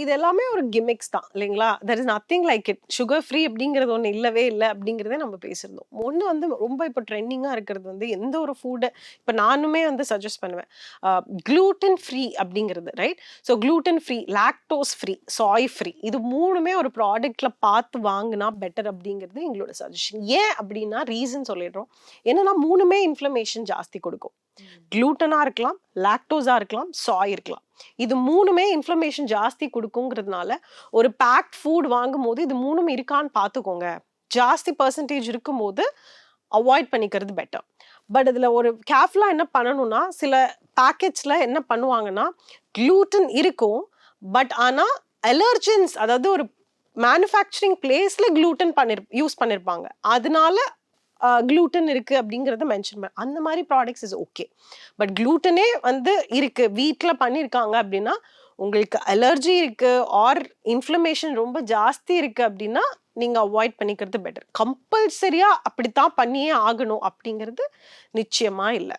இது எல்லாமே ஒரு கிமிக்ஸ் தான் இல்லைங்களா? There is nothing like it. Sugar free அப்படிங்கிறது ஒண்ணு இல்லவே இல்ல அப்படிங்கிறத நம்ம பேசியிருந்தோம். ஒண்ணு வந்து ரொம்ப இப்ப ட்ரெண்டிங்கா இருக்கிறது வந்து எந்த ஒரு ஃபுட் இப்ப நானுமே வந்து சஜெஸ்ட் பண்ணுவேன். க்ளூட்டன் ஃப்ரீ அப்படிங்கிறது right? So gluten free, lactose free, Sai free இது 3மே ஒரு ப்ராடக்ட்ல பார்த்து வாங்குனா பெட்டர் அப்படிங்கிறது எங்களோட சஜஷன். ஏன் அப்படின்னா ரீசன் சொல்லிடுறோம். என்னன்னா 3மே இன்ஃப்ளமேஷன் ஜாஸ்தி கொடுக்கும். க்ளூட்டனா இருக்கலாம், லாக்டோஸா இருக்கலாம், சாய் இருக்கலாம். இது 3மே இன்ஃப்ளமேஷன் ஜாஸ்தி கொடுக்குங்கிறதுனால ஒரு பேக்ட் ஃபுட் வாங்கும் போது இது 3ம் இருக்கான்னு பார்த்துக்கோங்க. ஜாஸ்தி பெர்சன்டேஜ் இருக்கும்போது அவாய்ட் பண்ணிக்கிறது பெட்டர். பட் இதுல ஒரு கேர்ஃபுல்லா என்ன பண்ணணும்னா சில பேக்கெட்ஸ்ல என்ன பண்ணுவாங்கன்னா க்ளூட்டன் இருக்கும். பட் ஆனா அலர்ஜென்ஸ் அதாவது ஒரு மேனுஃபேக்சரிங் பிளேஸ்ல க்ளூட்டன் யூஸ் பண்ணிருப்பாங்க. அதனால க்ளூட்டன் இருக்கு அப்படிங்கறத மென்ஷன் பண்ண அந்த மாதிரி ப்ராடக்ட்ஸ் இஸ் ஓகே. பட் க்ளூட்டனே வந்து இருக்கு வீட்ல பண்ணிருக்காங்க அப்படின்னா உங்களுக்கு அலர்ஜி இருக்கு ஆர் இன்ஃப்ளமேஷன் ரொம்ப ஜாஸ்தி இருக்கு அப்படின்னா நீங்க அவாய்ட் பண்ணிக்கிறது பெட்டர். கம்பல்சரியா அப்படித்தான் பண்ணியே ஆகணும் அப்படிங்கிறது நிச்சயமா இல்லை.